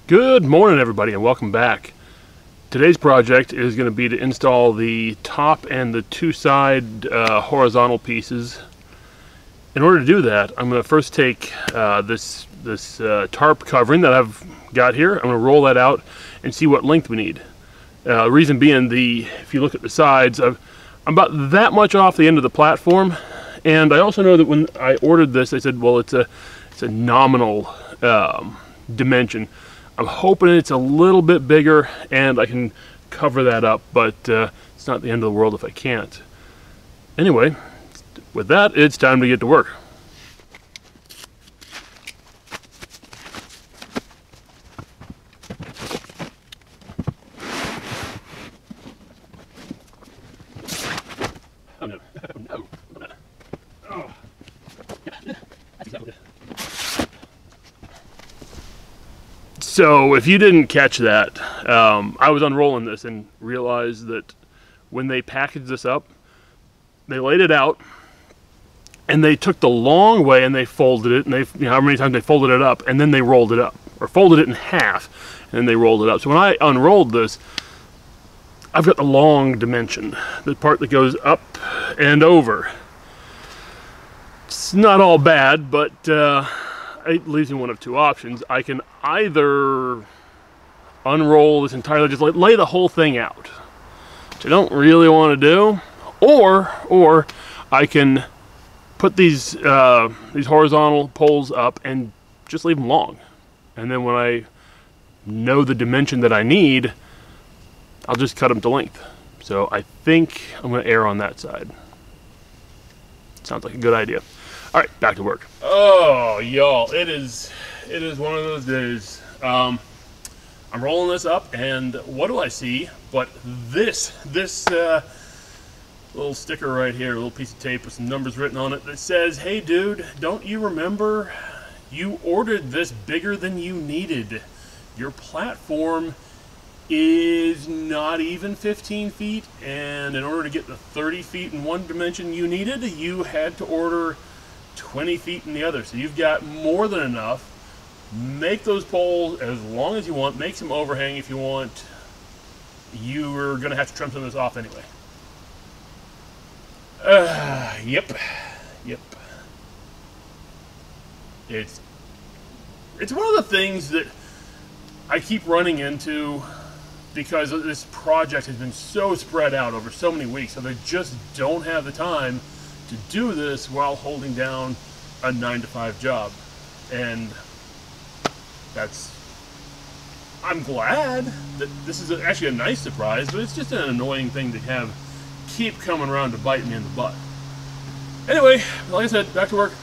Good morning, everybody, and welcome back. Today's project is going to be to install the top and the two side horizontal pieces. In order to do that, I'm going to first take this tarp covering that I've got here. I'm going to roll that out and see what length we need. Reason being, if you look at the sides, I'm about that much off the end of the platform, and I also know that when I ordered this, they said, well, it's a nominal dimension. I'm hoping it's a little bit bigger and I can cover that up, but it's not the end of the world if I can't. Anyway, with that, it's time to get to work. Oh no, oh no. Oh. So if you didn't catch that, I was unrolling this and realized that when they packaged this up, they laid it out and they took the long way and they folded it, and how many times they folded it up, and then they rolled it up, or folded it in half and then they rolled it up. So when I unrolled this, I've got the long dimension, the part that goes up and over. It's not all bad, but it leaves me one of two options. I can either unroll this entirely, just lay the whole thing out, which I don't really want to do, or I can put these horizontal poles up and just leave them long, and then when I know the dimension that I need, I'll just cut them to length. So I think I'm going to err on that side. Sounds like a good idea. All right, back to work. Oh, y'all, it is one of those days. I'm rolling this up, and what do I see but this little sticker right here, a little piece of tape with some numbers written on it that says, "Hey, dude, don't you remember you ordered this bigger than you needed? Your platform is not even 15 feet, and in order to get the 30 feet in one dimension you needed, you had to order 20 feet in the other. So you've got more than enough. Make those poles as long as you want. Make some overhang if you want. You are going to have to trim some of this off anyway." Yep. It's one of the things that I keep running into because this project has been so spread out over so many weeks, so they just don't have the time to do this while holding down a 9-to-5 job. And I'm glad that this is actually a nice surprise, but it's just an annoying thing to keep coming around to bite me in the butt. Anyway, like I said, back to work.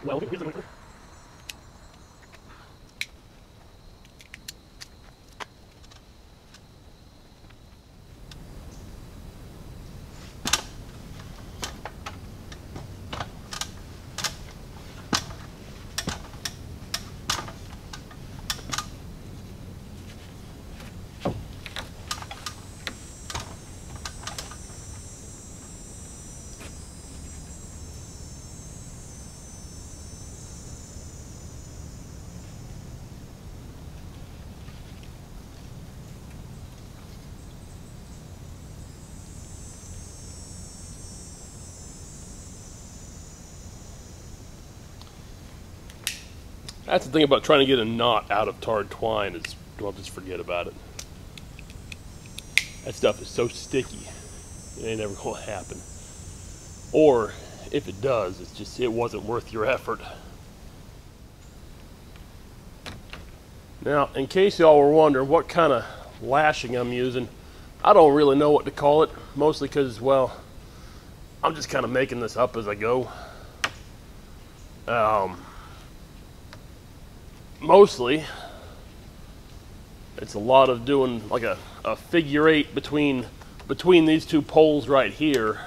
Well, here's the winter. That's the thing about trying to get a knot out of tarred twine is, well, just forget about it. That stuff is so sticky, it ain't ever going to happen. Or, if it does, it's just, it wasn't worth your effort. Now, in case y'all were wondering what kind of lashing I'm using, I don't really know what to call it, mostly because, well, I'm just kind of making this up as I go. Mostly, it's a lot of doing like a figure eight between these two poles right here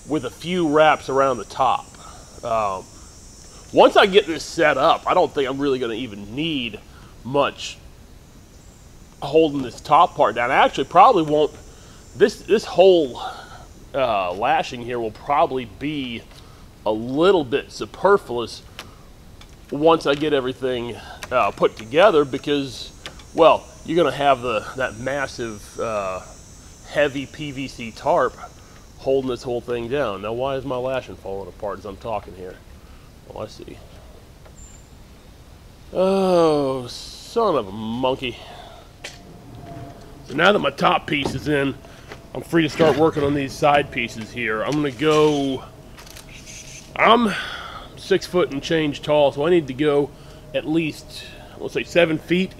with a few wraps around the top. Once I get this set up, I don't think I'm really going to even need much holding this top part down. I actually probably won't. This whole lashing here will probably be a little bit superfluous once I get everything put together, because, well, you're going to have that massive heavy PVC tarp holding this whole thing down. Now, why is my lashing falling apart as I'm talking here? Oh, I see. Oh, son of a monkey. So now that my top piece is in, I'm free to start working on these side pieces here. I'm 6 foot and change tall, so I need to go at least, let's say 7 feet,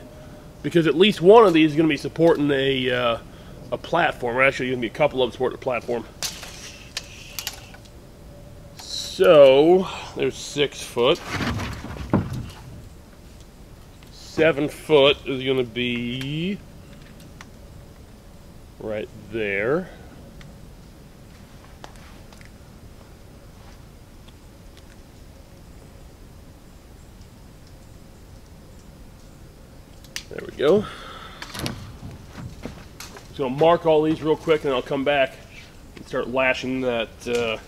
because at least one of these is going to be supporting a platform. Actually, going to be a couple of them supporting a platform. So there's 6 foot. 7 foot is going to be right there. There we go. Just going to mark all these real quick, and then I'll come back and start lashing that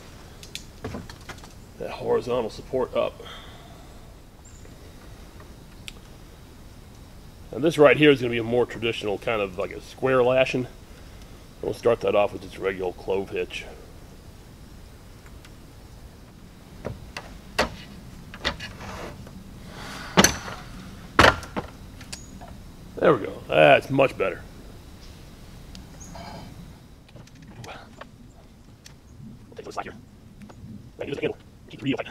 horizontal support up. Now this right here is going to be a more traditional kind of like a square lashing. We'll start that off with just a regular clove hitch. There we go. That's much better. I'll take this slack here. I use the handle. Keep the tight.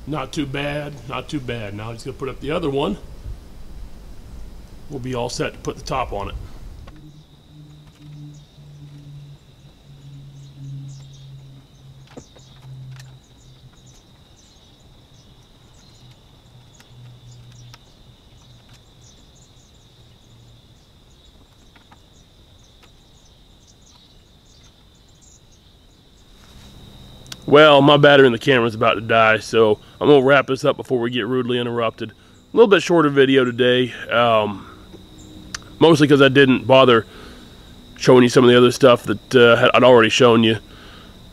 Not too bad, not too bad. Now I'm just going to put up the other one. We'll be all set to put the top on it. Well, my battery in the camera is about to die, so I'm going to wrap this up before we get rudely interrupted. A little bit shorter video today, mostly because I didn't bother showing you some of the other stuff that I'd already shown you.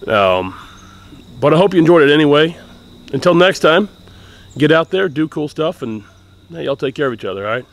But I hope you enjoyed it anyway. Until next time, get out there, do cool stuff, and hey, y'all take care of each other, all right?